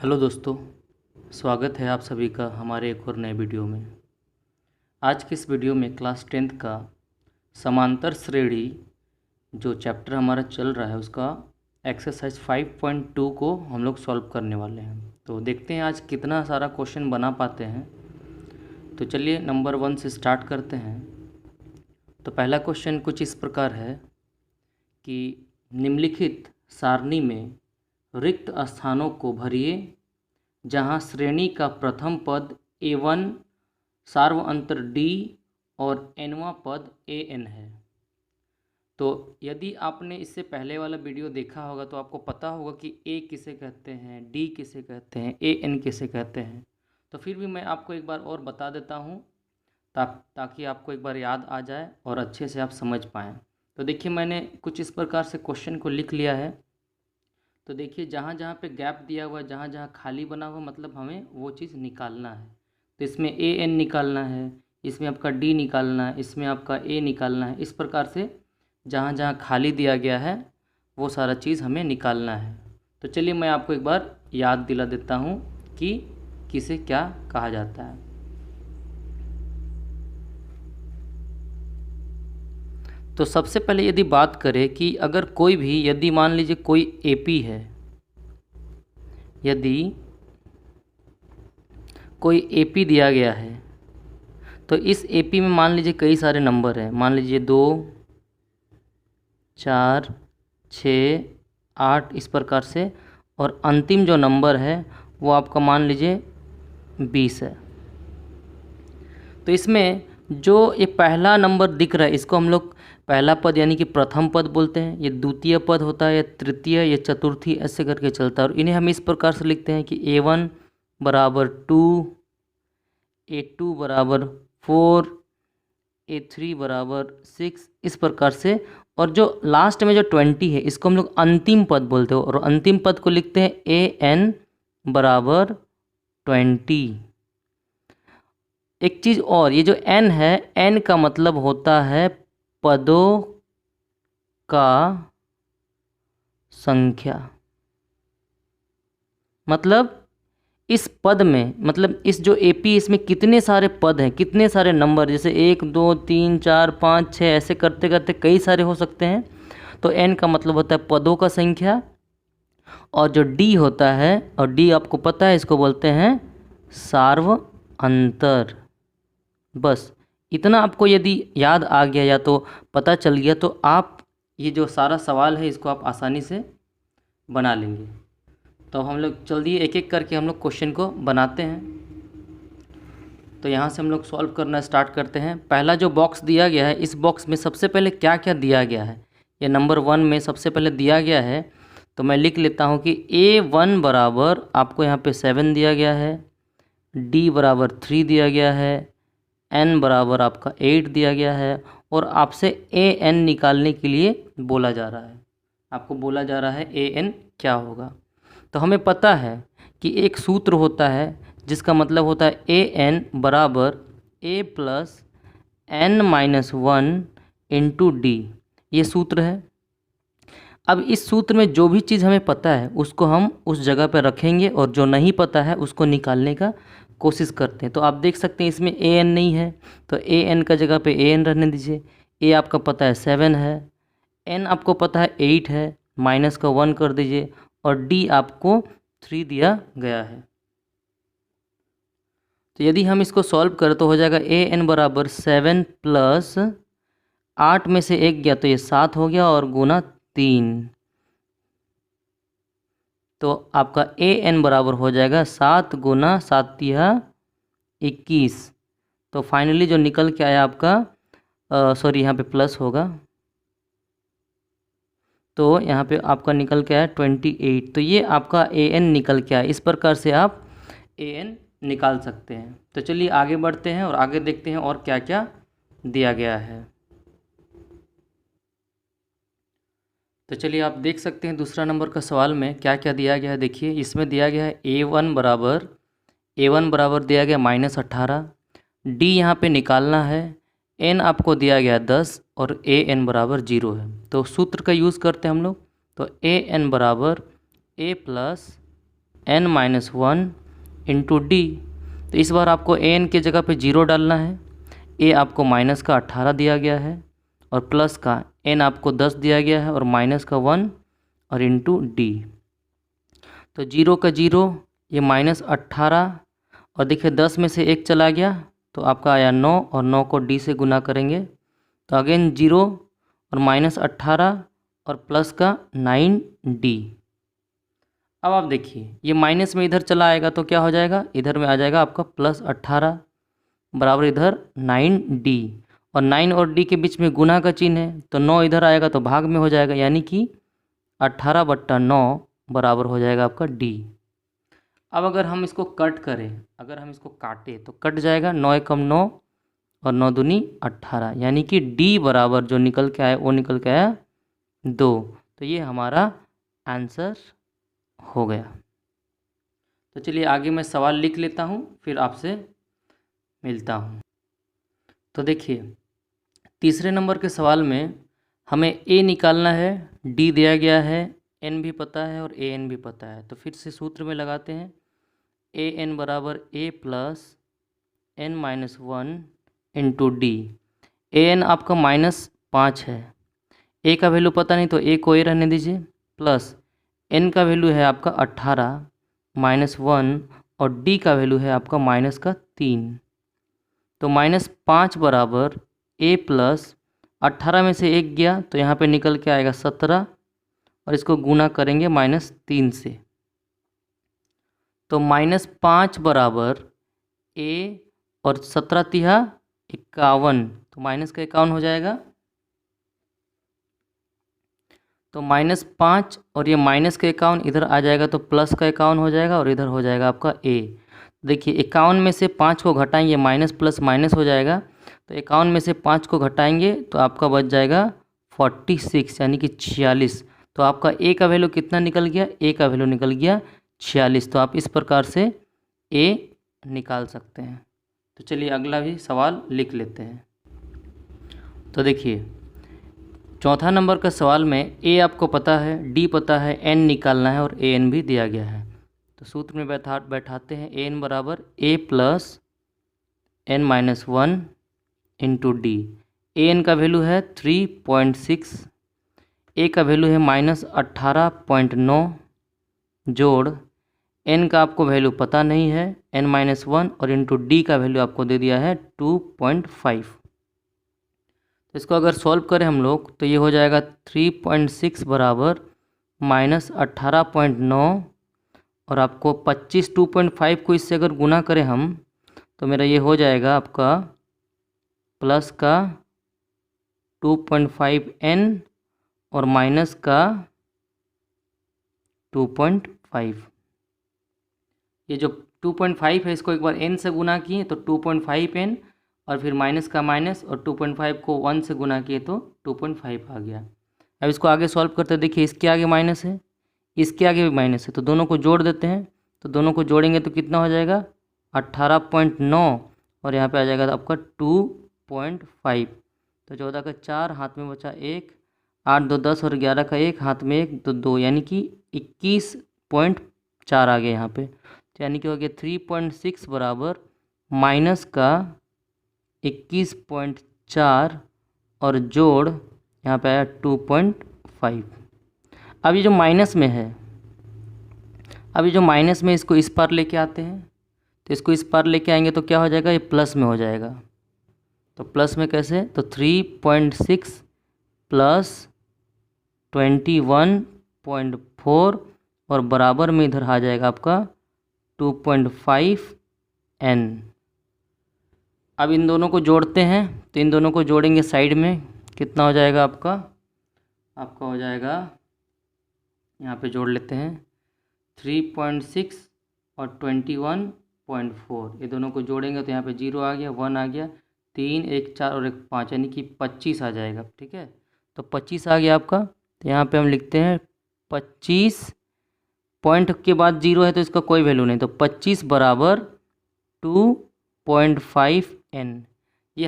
Hello दोस्तों, स्वागत है आप सभी का हमारे एक और नए वीडियो में। आज की इस वीडियो में क्लास 10th का समांतर श्रेणी जो चैप्टर हमारा चल रहा है उसका एक्सरसाइज 5.2 को हम लोग सॉल्व करने वाले हैं। तो देखते हैं आज कितना सारा क्वेश्चन बना पाते हैं। तो चलिए नंबर 1 से स्टार्ट करते हैं। तो पहला क्वेश्चन कुछ इस प्रकार है कि निम्नलिखित सारणी में रिक्त स्थानों को भरिए जहाँ श्रेणी का प्रथम पद A1 सार्व अंतर D और nवां पद AN है। तो यदि आपने इससे पहले वाला वीडियो देखा होगा तो आपको पता होगा कि A किसे कहते हैं, D किसे कहते हैं, AN किसे कहते हैं। तो फिर भी मैं आपको एक बार और बता देता हूँ ताकि आपको एक बार याद आ जाए और अच्छे से आप समझ पाएँ। तो देखिए मैंने कुछ इस प्रकार से क्वेश्चन को लिख लिया है। तो देखिए जहाँ जहाँ पे गैप दिया हुआ है, जहाँ जहाँ खाली बना हुआ, मतलब हमें वो चीज़ निकालना है। तो इसमें AN निकालना है, इसमें आपका D निकालना है, इसमें आपका A निकालना है। इस प्रकार से जहाँ जहाँ खाली दिया गया है वो सारा चीज़ हमें निकालना है। तो चलिए मैं आपको एक बार याद दिला देता हूँ कि किसे क्या कहा जाता है। तो सबसे पहले यदि बात करें कि अगर कोई भी, यदि मान लीजिए कोई AP है, यदि कोई AP दिया गया है तो इस AP में मान लीजिए कई सारे नंबर हैं। मान लीजिए 2, 4, 6, 8 इस प्रकार से, और अंतिम जो नंबर है वो आपका मान लीजिए 20 है। तो इसमें जो ये पहला नंबर दिख रहा है इसको हम लोग पहला पद यानी कि प्रथम पद बोलते हैं। ये द्वितीय पद होता है, या तृतीय, या चतुर्थी, ऐसे करके चलता है। और इन्हें हम इस प्रकार से लिखते हैं कि A1 बराबर 2, A2 बराबर 4, A3 बराबर 6, इस प्रकार से। और जो लास्ट में जो 20 है इसको हम लोग अंतिम पद बोलते हैं, और अंतिम पद को लिखते हैं AN बराबर 20। एक चीज़ और, ये जो N है, N का मतलब होता है पदों का संख्या। मतलब इस पद में, मतलब इस जो AP इसमें कितने सारे पद हैं, कितने सारे नंबर, जैसे 1, 2, 3, 4, 5, 6 ऐसे करते करते कई सारे हो सकते हैं। तो N का मतलब होता है पदों का संख्या। और जो D होता है, और D आपको पता है इसको बोलते हैं सार्व अंतर। बस इतना आपको यदि याद आ गया या तो पता चल गया तो आप ये जो सारा सवाल है इसको आप आसानी से बना लेंगे। तो हम लोग जल्दी एक एक करके हम लोग क्वेश्चन को बनाते हैं। तो यहाँ से हम लोग सॉल्व करना स्टार्ट करते हैं। पहला जो बॉक्स दिया गया है, इस बॉक्स में सबसे पहले क्या क्या दिया गया है, ये नंबर 1 में सबसे पहले दिया गया है। तो मैं लिख लेता हूँ कि A1 बराबर आपको यहाँ पे 7 दिया गया है, D बराबर 3 दिया गया है, N बराबर आपका 8 दिया गया है, और आपसे AN निकालने के लिए बोला जा रहा है। आपको बोला जा रहा है AN क्या होगा। तो हमें पता है कि एक सूत्र होता है जिसका मतलब होता है AN बराबर A plus N-1 into D, ये सूत्र है। अब इस सूत्र में जो भी चीज़ हमें पता है उसको हम उस जगह पर रखेंगे, और जो नहीं पता है उसको निकालने का कोशिश करते हैं। तो आप देख सकते हैं इसमें AN नहीं है, तो AN का जगह पे AN रहने दीजिए। A आपका पता है 7 है, N आपको पता है 8 है, माइनस का 1 कर दीजिए, और D आपको 3 दिया गया है। तो यदि हम इसको सॉल्व करें तो हो जाएगा AN बराबर 7 प्लस 8 में से 1 गया तो ये 7 हो गया, और गुना 3। तो आपका AN बराबर हो जाएगा 7 गुना 7 तिया 21। तो फाइनली जो निकल के आया आपका, सॉरी यहाँ पे प्लस होगा, तो यहाँ पे आपका निकल के आया 28। तो ये आपका AN निकल के आया। इस प्रकार से आप AN निकाल सकते हैं। तो चलिए आगे बढ़ते हैं और आगे देखते हैं और क्या क्या दिया गया है। तो चलिए आप देख सकते हैं दूसरा नंबर का सवाल में क्या क्या दिया गया है। देखिए इसमें दिया गया है A1 बराबर दिया गया -18, D यहाँ पे निकालना है, N आपको दिया गया 10, और AN बराबर 0 है। तो सूत्र का यूज़ करते हैं हम लोग। तो AN बराबर A plus n minus one into D. तो इस बार आपको an की जगह पे 0 डालना है। a आपको माइनस का 18 दिया गया है और प्लस का n आपको 10 दिया गया है और माइनस का 1 और इंटू डी। तो 0 का 0, ये माइनस 18 और देखिए 10 में से 1 चला गया तो आपका आया 9 और 9 को d से गुना करेंगे तो अगेन 0 और माइनस 18 और प्लस का 9d। अब आप देखिए ये माइनस में इधर चला आएगा तो क्या हो जाएगा, इधर में आ जाएगा आपका प्लस 18 बराबर इधर 9d और 9 और d के बीच में गुना का चिन्ह है तो 9 इधर आएगा तो भाग में हो जाएगा, यानी कि 18/9 बराबर हो जाएगा आपका d। अब अगर हम इसको कट करें, अगर हम इसको काटें तो कट जाएगा, 9 एकम 9 और 9 दूनी 18, यानी कि d बराबर जो निकल के आया वो निकल के आया 2। तो ये हमारा आंसर हो गया। तो चलिए आगे मैं सवाल लिख लेता हूँ फिर आपसे मिलता हूँ। तो देखिए तीसरे नंबर के सवाल में हमें a निकालना है, d दिया गया है, n भी पता है और an भी पता है। तो फिर से सूत्र में लगाते हैं, an बराबर a plus n minus one into D. an आपका -5 है, a का वैल्यू पता नहीं तो a को a रहने दीजिए, प्लस n का वैल्यू है आपका 18 -1 और d का वैल्यू है आपका -3। तो -5 बराबर a प्लस 18 में से 1 गया तो यहाँ पे निकल के आएगा 17 और इसको गुना करेंगे -3 से। तो -5 बराबर a और 17 तिहा 51, तो माइनस का 51 हो जाएगा। तो -5 और ये माइनस का 51 इधर आ जाएगा तो प्लस का 51 हो जाएगा और इधर हो जाएगा आपका a। देखिए 51 में से 5 को घटाएंगे, माइनस प्लस माइनस हो जाएगा, तो 51 में से 5 को घटाएंगे तो आपका बच जाएगा 46 यानी कि 46। तो आपका a का वैल्यू कितना निकल गया, a का वैल्यू निकल गया 46। तो आप इस प्रकार से a निकाल सकते हैं। तो चलिए अगला भी सवाल लिख लेते हैं। तो देखिए चौथा नंबर का सवाल में a आपको पता है, d पता है, n निकालना है और an भी दिया गया है। तो सूत्र में बैठाते हैं, an बराबर a plus n minus one into D. an का वैल्यू है 3.6, a का वैल्यू है -18.9 जोड़ n का आपको वैल्यू पता नहीं है n माइनस वन और इंटू डी का वैल्यू आपको दे दिया है 2.5। तो इसको अगर सॉल्व करें हम लोग तो ये हो जाएगा 3.6 बराबर -18.9 और आपको 25 2.5 को इससे अगर गुना करें हम तो मेरा ये हो जाएगा आपका प्लस का 2.5n और माइनस का 2.5। ये जो 2.5 है इसको एक बार n से गुना किए तो 2.5n और फिर माइनस का माइनस और 2.5 को 1 से गुना किए तो 2.5 आ गया। अब इसको आगे सॉल्व करते देखिए, इसके आगे माइनस है, इसके आगे भी माइनस है, तो दोनों को जोड़ देते हैं। तो दोनों को जोड़ेंगे तो कितना हो जाएगा 18.9 और यहाँ पे आ जाएगा आपका 2.5। तो 14 का 4 हाथ में बचा 1, 8 2 10 और 11 का 1 हाथ में 1 तो 2, यानी कि 21.4 आ गया यहाँ पे। तो यानी कि हो गया 3.6 बराबर माइनस का 21.4 और जोड़ यहाँ पे आया 2.5। अब ये जो माइनस में है, अब ये जो माइनस में इसको इस पार लेके आते हैं, तो इसको इस पार लेके आएंगे तो क्या हो जाएगा, ये प्लस में हो जाएगा। तो प्लस में कैसे, तो 3.6 प्लस 21.4 और बराबर में इधर आ जाएगा आपका 2.5n। अब इन दोनों को जोड़ते हैं, तो इन दोनों को जोड़ेंगे साइड में, कितना हो जाएगा आपका हो जाएगा, यहाँ पे जोड़ लेते हैं 3.6 और 21.4, ये दोनों को जोड़ेंगे तो यहाँ पे 0 आ गया, 1 आ गया, 3 1 4 और 1 5 यानी कि 25 आ जाएगा। ठीक है, तो 25 आ गया आपका। तो यहाँ पे हम लिखते हैं 25, पॉइंट के बाद 0 है तो इसका कोई वैल्यू नहीं, तो 25 बराबर 2.5n। ये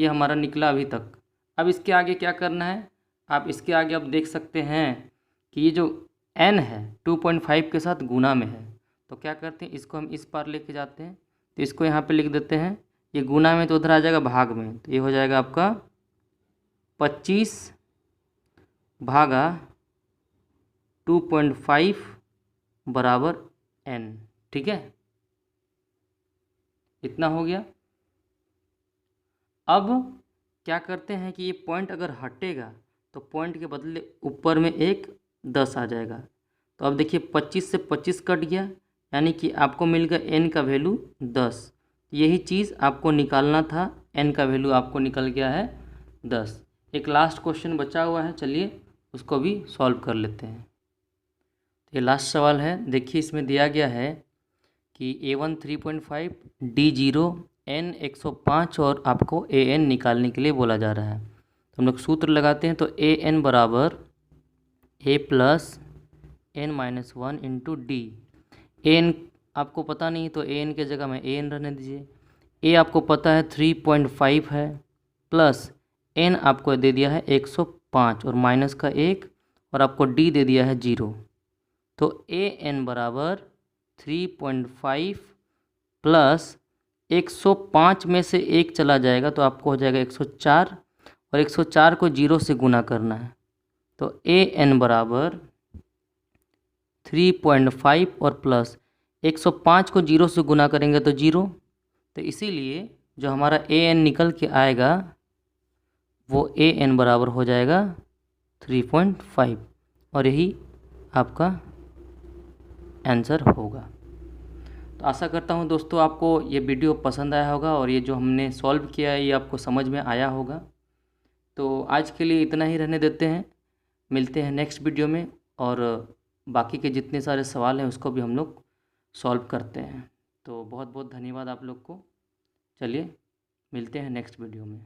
हमारा निकला अभी तक। अब इसके आगे क्या करना है, आप इसके आगे अब देख सकते हैं कि ये जो n है 2.5 के साथ गुना में है। तो क्या करते हैं, इसको हम इस पार लेके जाते हैं, तो इसको यहाँ पे लिख देते हैं, ये गुना में तो उधर आ जाएगा भाग में, तो ये हो जाएगा आपका 25 भागा 2.5 बराबर n। ठीक है, इतना हो गया। अब क्या करते हैं कि ये पॉइंट अगर हटेगा तो पॉइंट के बदले ऊपर में एक 10 आ जाएगा। तो अब देखिए 25 से 25 कट गया, यानी कि आपको मिल गया n का वैल्यू 10। यही चीज़ आपको निकालना था, n का वैल्यू आपको निकल गया है 10। एक लास्ट क्वेश्चन बचा हुआ है, चलिए उसको भी सॉल्व कर लेते हैं। तो ये लास्ट सवाल है, देखिए इसमें दिया गया है कि A1 3.5, D0 n 105 और आपको AN निकालने के लिए बोला जा रहा है। तो हम लोग सूत्र लगाते हैं, तो AN बराबर A plus n-1 into D. AN आपको पता नहीं तो AN के जगह में AN रहने दीजिए। A आपको पता है 3.5 है, प्लस n आपको दे दिया है 105 और माइनस का 1 और आपको D दे दिया है 0। तो AN बराबर 3.5 प्लस 105 में से 1 चला जाएगा तो आपको हो जाएगा 104 और 104 को 0 से गुना करना है। तो AN बराबर 3.5 और प्लस 105 को 0 से गुना करेंगे तो 0। तो इसीलिए जो हमारा AN निकल के आएगा वो AN बराबर हो जाएगा 3.5 और यही आपका आंसर होगा। तो आशा करता हूँ दोस्तों आपको ये वीडियो पसंद आया होगा और ये जो हमने सॉल्व किया है ये आपको समझ में आया होगा। तो आज के लिए इतना ही रहने देते हैं, मिलते हैं नेक्स्ट वीडियो में और बाकी के जितने सारे सवाल हैं उसको भी हम लोग सॉल्व करते हैं। तो बहुत बहुत धन्यवाद आप लोग को। चलिए मिलते हैं नेक्स्ट वीडियो में।